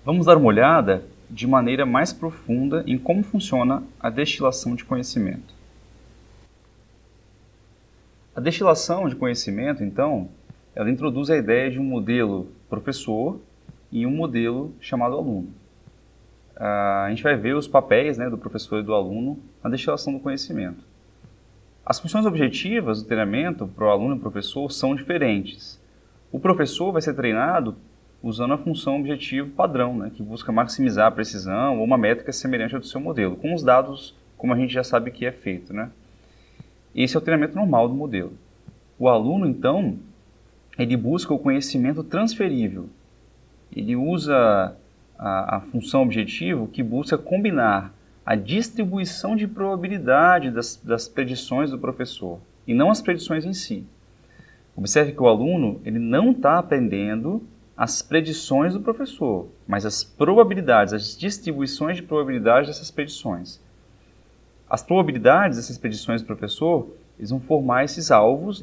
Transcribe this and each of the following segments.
Vamos dar uma olhada de maneira mais profunda em como funciona a destilação de conhecimento. A destilação de conhecimento, então, ela introduz a ideia de um modelo professor e um modelo chamado aluno. A gente vai ver os papéis, do professor e do aluno na destilação do conhecimento. As funções objetivas do treinamento para o aluno e professor são diferentes. O professor vai ser treinado usando a função objetivo padrão, que busca maximizar a precisão ou uma métrica semelhante ao do seu modelo, com os dados como a gente já sabe que é feito. Esse é o treinamento normal do modelo. O aluno, então, ele busca o conhecimento transferível. Ele usa a função objetivo que busca combinar a distribuição de probabilidade das predições do professor, e não as predições em si. Observe que o aluno ele não está aprendendo as predições do professor, mas as probabilidades, as distribuições de probabilidade dessas predições. As probabilidades dessas predições do professor, eles vão formar esses alvos,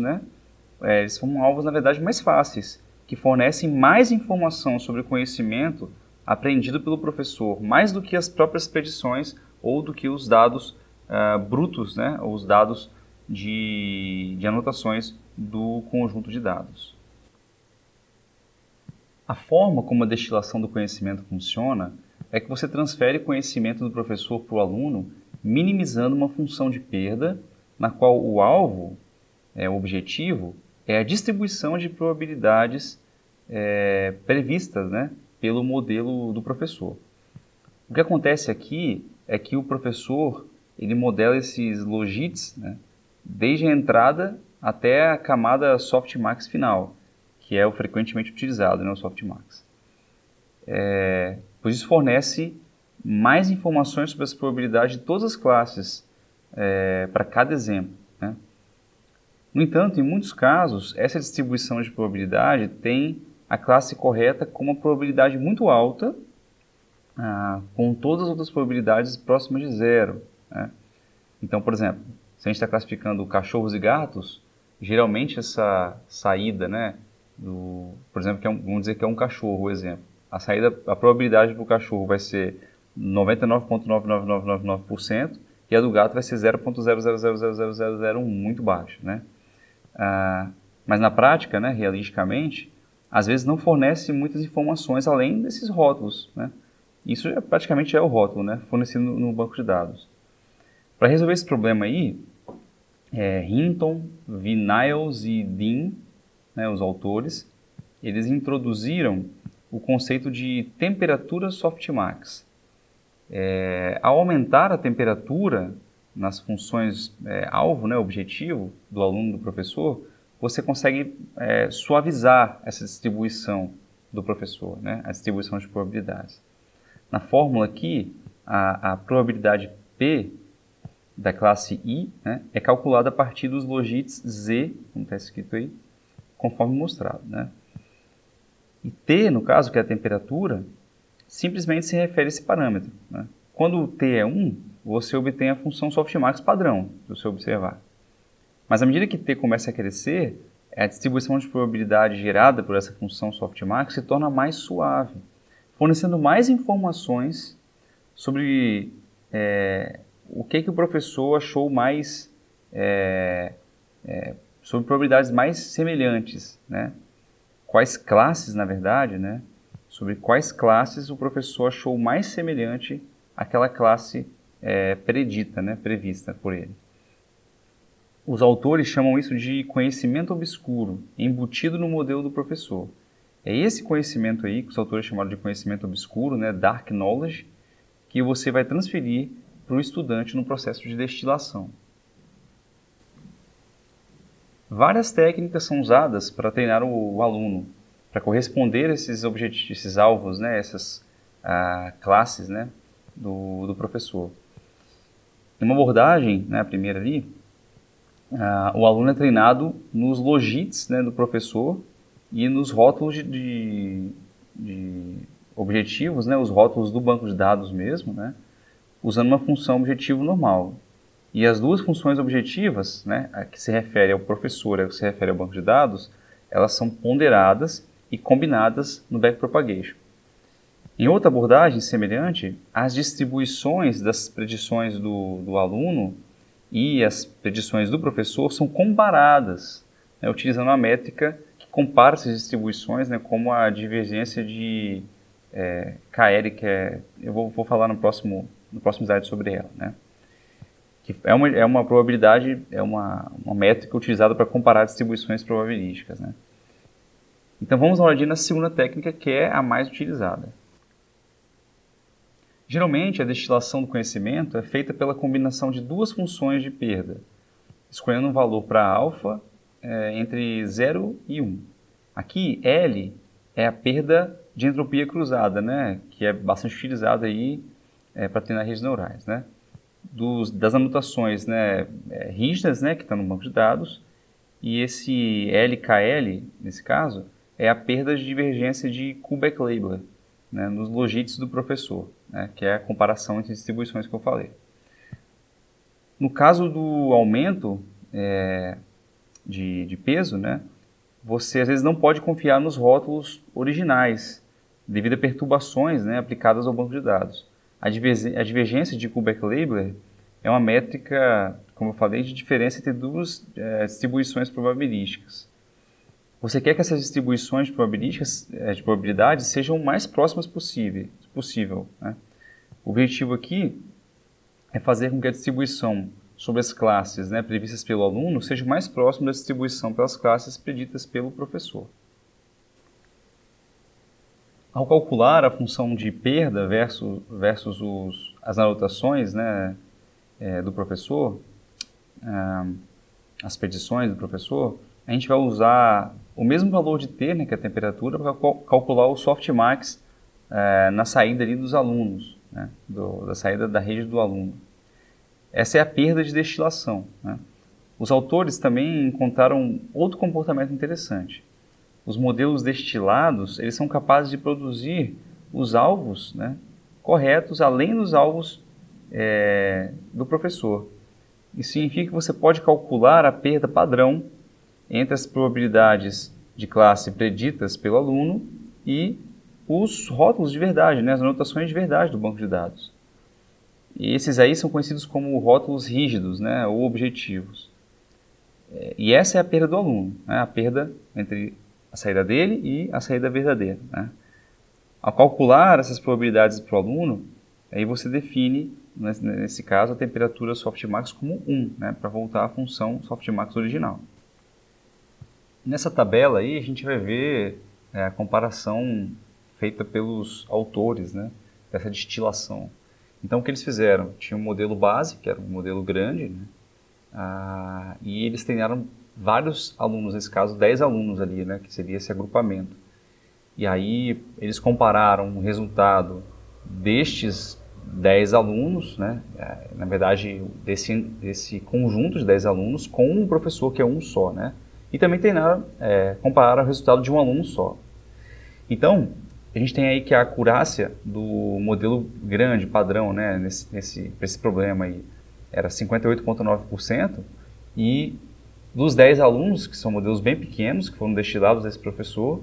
eles formam alvos, na verdade, mais fáceis, que fornecem mais informação sobre o conhecimento aprendido pelo professor, mais do que as próprias predições ou do que os dados brutos, ou os dados de anotações do conjunto de dados. A forma como a destilação do conhecimento funciona é que você transfere conhecimento do professor para o aluno, minimizando uma função de perda, na qual o alvo, o objetivo, é a distribuição de probabilidades previstas pelo modelo do professor. O que acontece aqui é que o professor ele modela esses logits desde a entrada até a camada softmax final, que é o frequentemente utilizado, o softmax. Pois isso fornece mais informações sobre as probabilidades de todas as classes para cada exemplo. No entanto, em muitos casos, essa distribuição de probabilidade tem a classe correta com uma probabilidade muito alta, com todas as outras probabilidades próximas de zero. Então, por exemplo, se a gente está classificando cachorros e gatos, geralmente essa saída, por exemplo, vamos dizer que é um cachorro, o exemplo. A probabilidade para o cachorro vai ser 99,99999% e a do gato vai ser 0,0000001, muito baixo. Mas na prática, realisticamente, às vezes não fornece muitas informações além desses rótulos. Isso praticamente é o rótulo, fornecido no banco de dados. Para resolver esse problema aí, Hinton, Niles e Dean, os autores, eles introduziram o conceito de temperatura softmax. Ao aumentar a temperatura nas funções alvo, objetivo do aluno e do professor, você consegue suavizar essa distribuição do professor, a distribuição de probabilidades. Na fórmula aqui, a probabilidade P da classe I é calculada a partir dos logits Z, como está escrito aí, conforme mostrado. E T, no caso, que é a temperatura, simplesmente se refere a esse parâmetro. Quando o T é 1, você obtém a função softmax padrão, se você observar. Mas à medida que T começa a crescer, a distribuição de probabilidade gerada por essa função softmax se torna mais suave, fornecendo mais informações sobre o que o professor achou mais, sobre probabilidades mais semelhantes, quais classes, na verdade, sobre quais classes o professor achou mais semelhante àquela classe predita, prevista por ele. Os autores chamam isso de conhecimento obscuro, embutido no modelo do professor. É esse conhecimento aí, que os autores chamaram de conhecimento obscuro, dark knowledge, que você vai transferir para o estudante no processo de destilação. Várias técnicas são usadas para treinar o aluno, para corresponder a esses alvos, essas classes do professor. Em uma abordagem, a primeira ali, o aluno é treinado nos logits do professor e nos rótulos de objetivos, os rótulos do banco de dados mesmo, usando uma função objetivo normal. E as duas funções objetivas, a que se refere ao professor e a que se refere ao banco de dados, elas são ponderadas e combinadas no backpropagation. Em outra abordagem semelhante, as distribuições das predições do aluno e as predições do professor são comparadas, né, utilizando uma métrica que compara essas distribuições, né, como a divergência de KL, eu vou falar no próximo slide sobre ela, né? Que é uma probabilidade, é uma métrica utilizada para comparar distribuições probabilísticas, né? Então vamos dar uma olhadinha na segunda técnica, que é a mais utilizada. Geralmente, a destilação do conhecimento é feita pela combinação de duas funções de perda, escolhendo um valor para alfa entre 0 e 1. Aqui, L é a perda de entropia cruzada, né, que é bastante utilizada aí para treinar redes neurais, né? Das anotações, né, rígidas, né, que estão no banco de dados, e esse LKL, nesse caso, é a perda de divergência de Kullback-Leibler, né, nos logits do professor, né, que é a comparação entre distribuições que eu falei. No caso do aumento de peso, né, você às vezes não pode confiar nos rótulos originais, devido a perturbações, né, aplicadas ao banco de dados. A divergência de Kullback-Leibler é uma métrica, como eu falei, de diferença entre duas distribuições probabilísticas. Você quer que essas distribuições probabilísticas, de probabilidade sejam o mais próximas possível, né? O objetivo aqui é fazer com que a distribuição sobre as classes, né, previstas pelo aluno seja mais próxima da distribuição pelas classes preditas pelo professor. Ao calcular a função de perda versus as anotações, né, do professor, as predições do professor, a gente vai usar o mesmo valor de T, né, que é a temperatura, para calcular o softmax na saída ali dos alunos, né, da saída da rede do aluno. Essa é a perda de destilação, né? Os autores também encontraram outro comportamento interessante. Os modelos destilados, eles são capazes de produzir os alvos, né, corretos, além dos alvos do professor. Isso significa que você pode calcular a perda padrão entre as probabilidades de classe preditas pelo aluno e os rótulos de verdade, né, as anotações de verdade do banco de dados. E esses aí são conhecidos como rótulos rígidos, né, ou objetivos. E essa é a perda do aluno, né, a perda entre a saída dele e a saída verdadeira, né? Ao calcular essas probabilidades para o aluno, aí você define, nesse caso, a temperatura softmax como 1, né, para voltar à função softmax original. Nessa tabela aí a gente vai ver a comparação feita pelos autores, né, dessa destilação. Então o que eles fizeram? Tinha um modelo base, que era um modelo grande, né, e eles treinaram vários alunos, nesse caso 10 alunos ali, né, que seria esse agrupamento. E aí eles compararam o resultado destes 10 alunos, né, na verdade desse conjunto de 10 alunos com um professor que é um só, né, e também treinaram, compararam o resultado de um aluno só. Então, a gente tem aí que a acurácia do modelo grande, padrão, né, nesse problema aí, era 58,9%, e dos 10 alunos, que são modelos bem pequenos, que foram destilados a esse professor,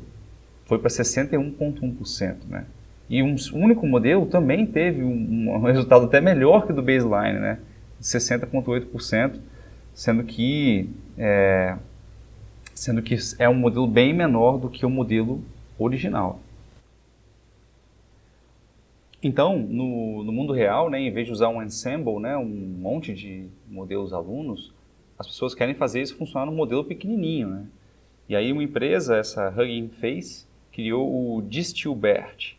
foi para 61,1%, né? E um único modelo também teve um resultado até melhor que o do baseline, né? 60,8%, sendo que é um modelo bem menor do que o modelo original. Então, no mundo real, né, em vez de usar um ensemble, né, um monte de modelos alunos, as pessoas querem fazer isso funcionar num modelo pequenininho, né? E aí uma empresa, essa Hugging Face, criou o DistilBERT,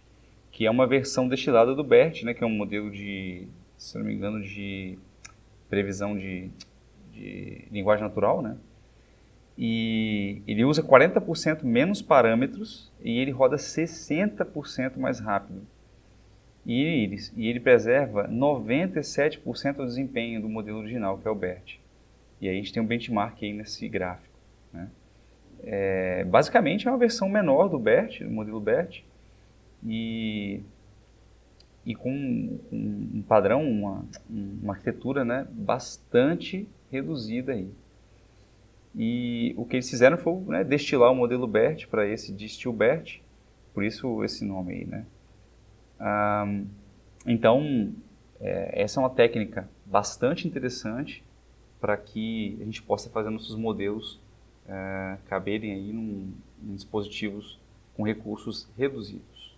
que é uma versão destilada do BERT, né, que é um modelo de, se não me engano, de previsão de linguagem natural, né? E ele usa 40% menos parâmetros e ele roda 60% mais rápido. E ele preserva 97% do desempenho do modelo original, que é o BERT. E aí a gente tem um benchmark aí nesse gráfico, né? Basicamente é uma versão menor do BERT, do modelo BERT, e com um padrão, uma arquitetura, né, bastante reduzida aí. E o que eles fizeram foi, né, destilar o modelo BERT para esse DistilBERT, por isso esse nome aí, né? Então, essa é uma técnica bastante interessante para que a gente possa fazer nossos modelos caberem aí em dispositivos com recursos reduzidos.